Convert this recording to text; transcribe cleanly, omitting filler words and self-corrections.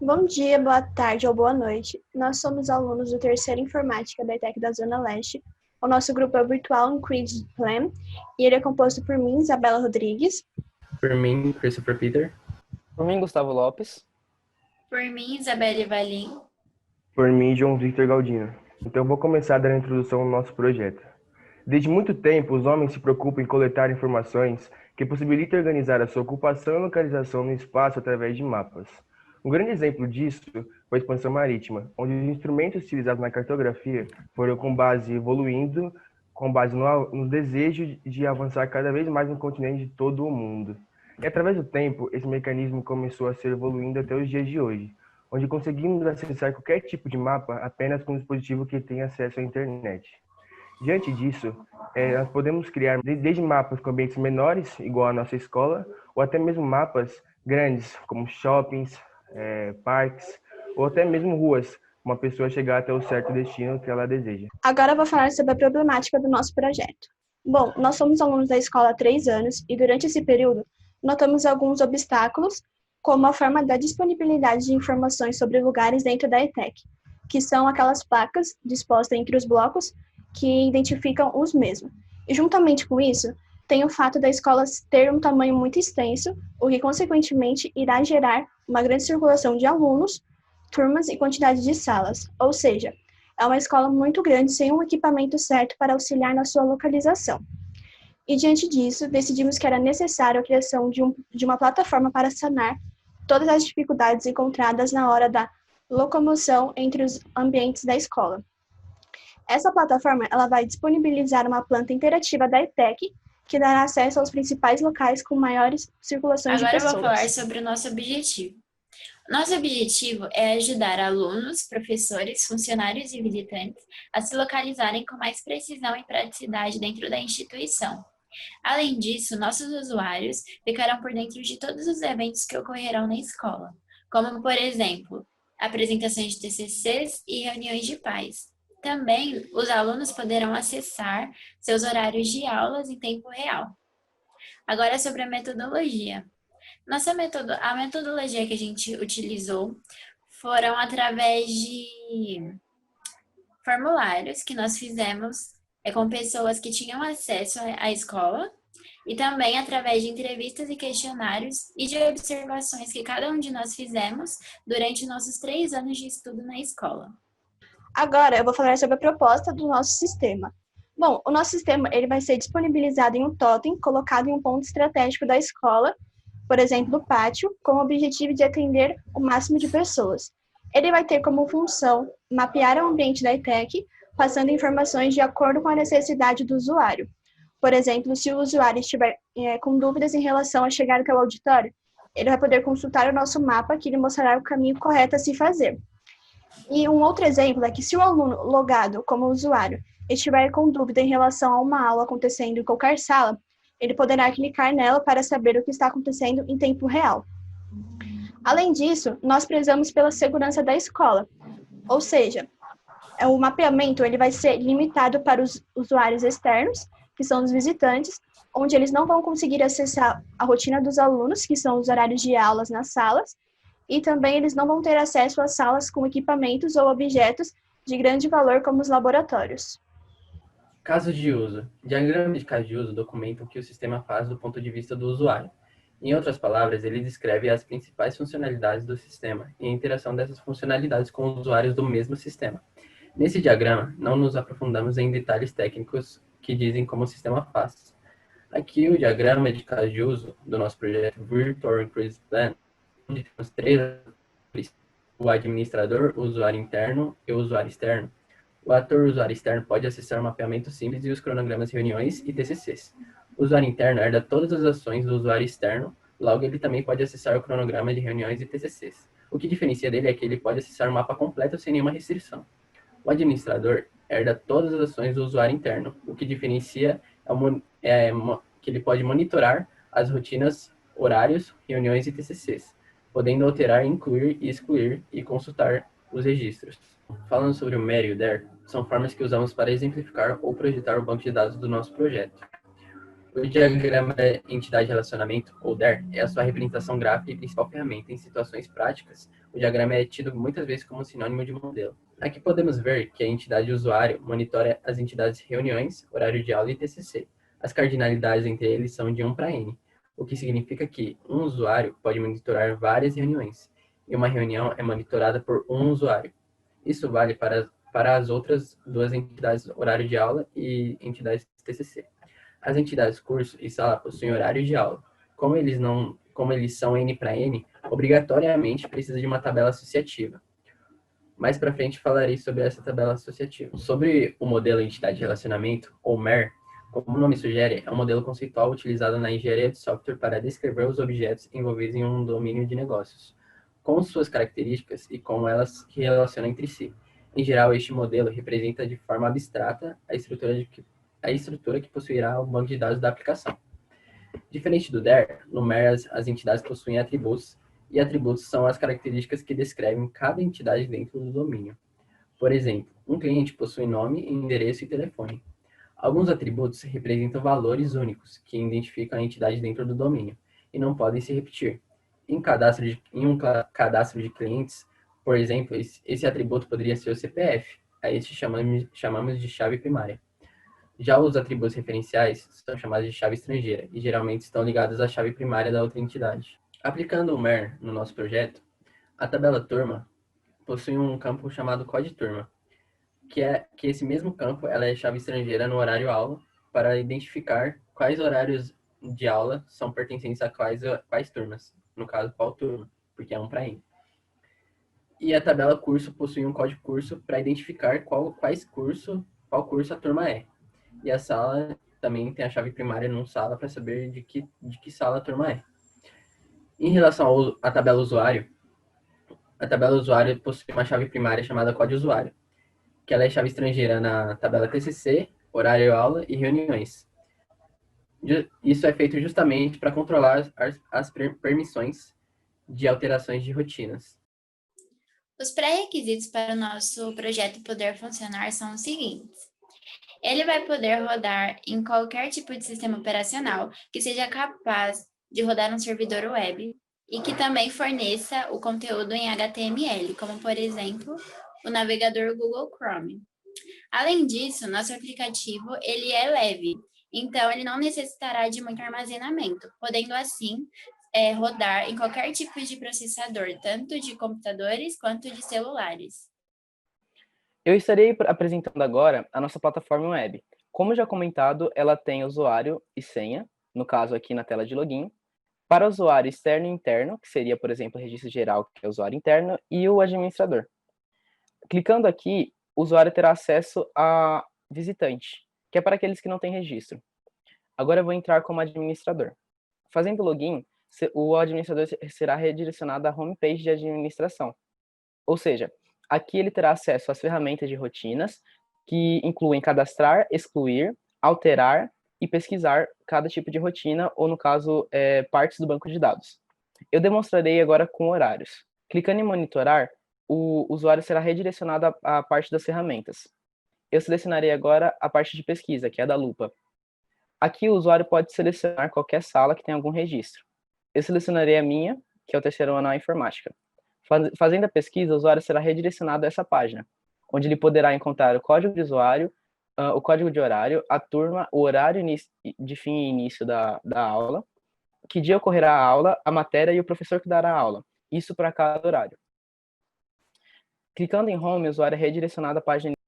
Bom dia, boa tarde ou boa noite. Nós somos alunos do terceiro Informática da ETEC da Zona Leste. O nosso grupo é o Virtual Increased Plan e ele é composto por mim, Isabela Rodrigues. Por mim, Christopher Peter. Por mim, Gustavo Lopes. Por mim, Isabelle Valim. Por mim, João Victor Galdino. Então eu vou começar a dar a introdução ao nosso projeto. Desde muito tempo, os homens se preocupam em coletar informações que possibilitem organizar a sua ocupação e localização no espaço através de mapas. Um grande exemplo disso foi a expansão marítima, onde os instrumentos utilizados na cartografia foram evoluindo com base no desejo de avançar cada vez mais no continente de todo o mundo. E através do tempo, esse mecanismo começou a ser evoluindo até os dias de hoje, onde conseguimos acessar qualquer tipo de mapa apenas com um dispositivo que tem acesso à internet. Diante disso, nós podemos criar desde mapas com ambientes menores, igual a nossa escola, ou até mesmo mapas grandes, como shoppings, parques, ou até mesmo ruas, uma pessoa chegar até o certo destino que ela deseja. Agora eu vou falar sobre a problemática do nosso projeto. Bom, nós somos alunos da escola há 3 anos e durante esse período notamos alguns obstáculos, como a forma da disponibilidade de informações sobre lugares dentro da ETEC, que são aquelas placas dispostas entre os blocos que identificam os mesmos. E juntamente com isso, tem o fato da escola ter um tamanho muito extenso, o que consequentemente irá gerar uma grande circulação de alunos, turmas e quantidade de salas, ou seja, é uma escola muito grande sem um equipamento certo para auxiliar na sua localização. E diante disso, decidimos que era necessário a criação de uma plataforma para sanar todas as dificuldades encontradas na hora da locomoção entre os ambientes da escola. Essa plataforma ela vai disponibilizar uma planta interativa da ETEC, que dará acesso aos principais locais com maiores circulações de pessoas. Agora eu vou falar sobre o nosso objetivo. Nosso objetivo é ajudar alunos, professores, funcionários e visitantes a se localizarem com mais precisão e praticidade dentro da instituição. Além disso, nossos usuários ficarão por dentro de todos os eventos que ocorrerão na escola, como, por exemplo, apresentações de TCCs e reuniões de pais. Também, os alunos poderão acessar seus horários de aulas em tempo real. Agora, sobre a metodologia. A metodologia que a gente utilizou foram através de formulários que nós fizemos com pessoas que tinham acesso à escola e também através de entrevistas e questionários e de observações que cada um de nós fizemos durante nossos 3 anos de estudo na escola. Agora eu vou falar sobre a proposta do nosso sistema. Bom, o nosso sistema ele vai ser disponibilizado em um totem colocado em um ponto estratégico da escola, por exemplo, o pátio, com o objetivo de atender o máximo de pessoas. Ele vai ter como função mapear o ambiente da ETEC, passando informações de acordo com a necessidade do usuário. Por exemplo, se o usuário estiver com dúvidas em relação a chegar até o auditório, ele vai poder consultar o nosso mapa, que lhe mostrará o caminho correto a se fazer. E um outro exemplo é que se o aluno logado como usuário estiver com dúvida em relação a uma aula acontecendo em qualquer sala, ele poderá clicar nela para saber o que está acontecendo em tempo real. Além disso, nós prezamos pela segurança da escola, ou seja, o mapeamento ele vai ser limitado para os usuários externos, que são os visitantes, onde eles não vão conseguir acessar a rotina dos alunos, que são os horários de aulas nas salas, e também eles não vão ter acesso às salas com equipamentos ou objetos de grande valor, como os laboratórios. Casos de uso. Diagrama de caso de uso documenta o que o sistema faz do ponto de vista do usuário. Em outras palavras, ele descreve as principais funcionalidades do sistema e a interação dessas funcionalidades com os usuários do mesmo sistema. Nesse diagrama, não nos aprofundamos em detalhes técnicos que dizem como o sistema faz. Aqui o diagrama de caso de uso do nosso projeto Virtual Increased Plan, onde temos 3 atores: o administrador, o usuário interno e o usuário externo. O ator usuário externo pode acessar o mapeamento simples e os cronogramas de reuniões e TCCs. O usuário interno herda todas as ações do usuário externo, logo ele também pode acessar o cronograma de reuniões e TCCs. O que diferencia dele é que ele pode acessar o mapa completo sem nenhuma restrição. O administrador herda todas as ações do usuário interno, o que diferencia é que ele pode monitorar as rotinas, horários, reuniões e TCCs, podendo alterar, incluir e excluir e consultar os registros. Falando sobre o MER e o DER, são formas que usamos para exemplificar ou projetar o banco de dados do nosso projeto. O diagrama entidade-relacionamento, ou DER, é a sua representação gráfica e principal ferramenta. Em situações práticas, o diagrama é tido muitas vezes como sinônimo de modelo. Aqui podemos ver que a entidade usuário monitora as entidades reuniões, horário de aula e TCC. As cardinalidades entre eles são de 1 para n, o que significa que um usuário pode monitorar várias reuniões, e uma reunião é monitorada por um usuário. Isso vale para as outras duas entidades horário de aula e entidades TCC. As entidades curso e sala possuem horário de aula. Como eles são N para N, obrigatoriamente precisa de uma tabela associativa. Mais para frente falarei sobre essa tabela associativa. Sobre o modelo entidade de relacionamento, ou MER, como o nome sugere, é um modelo conceitual utilizado na engenharia de software para descrever os objetos envolvidos em um domínio de negócios, com suas características e como elas se relacionam entre si. Em geral, este modelo representa de forma abstrata a estrutura que possuirá o banco de dados da aplicação. Diferente do DER, no MER as entidades possuem atributos, e atributos são as características que descrevem cada entidade dentro do domínio. Por exemplo, um cliente possui nome, endereço e telefone. Alguns atributos representam valores únicos, que identificam a entidade dentro do domínio, e não podem se repetir. Em um cadastro de clientes, por exemplo, esse atributo poderia ser o CPF, a este chamamos de chave primária. Já os atributos referenciais são chamados de chave estrangeira e geralmente estão ligados à chave primária da outra entidade. Aplicando o MER no nosso projeto, a tabela turma possui um campo chamado CODE-turma, que esse mesmo campo ela é chave estrangeira no horário aula para identificar quais horários de aula são pertencentes a quais turmas, no caso, qual turma, porque é 1 para n. E a tabela curso possui um código curso para identificar qual curso a turma é. E a sala também tem a chave primária num sala para saber de que sala a turma é. Em relação à tabela usuário, a tabela usuário possui uma chave primária chamada código usuário, que ela é chave estrangeira na tabela TCC, horário aula e reuniões. Isso é feito justamente para controlar as permissões de alterações de rotinas. Os pré-requisitos para o nosso projeto poder funcionar são os seguintes. Ele vai poder rodar em qualquer tipo de sistema operacional que seja capaz de rodar um servidor web e que também forneça o conteúdo em HTML, como, por exemplo, o navegador Google Chrome. Além disso, nosso aplicativo ele é leve, então ele não necessitará de muito armazenamento, podendo assim rodar em qualquer tipo de processador, tanto de computadores quanto de celulares. Eu estarei apresentando agora a nossa plataforma web. Como já comentado, ela tem usuário e senha, no caso aqui na tela de login, para usuário externo e interno, que seria, por exemplo, o registro geral, que é o usuário interno, e o administrador. Clicando aqui, o usuário terá acesso a visitante, que é para aqueles que não têm registro. Agora eu vou entrar como administrador. Fazendo login, o administrador será redirecionado à homepage de administração. Ou seja, aqui ele terá acesso às ferramentas de rotinas, que incluem cadastrar, excluir, alterar e pesquisar cada tipo de rotina, ou no caso, partes do banco de dados. Eu demonstrarei agora com horários. Clicando em monitorar, o usuário será redirecionado à parte das ferramentas. Eu selecionarei agora a parte de pesquisa, que é a da lupa. Aqui o usuário pode selecionar qualquer sala que tenha algum registro. Eu selecionarei a minha, que é o terceiro ano na informática. Fazendo a pesquisa, o usuário será redirecionado a essa página, onde ele poderá encontrar o código de usuário, o código de horário, a turma, o horário de fim e início da aula, que dia ocorrerá a aula, a matéria e o professor que dará a aula. Isso para cada horário. Clicando em Home, o usuário é redirecionado à página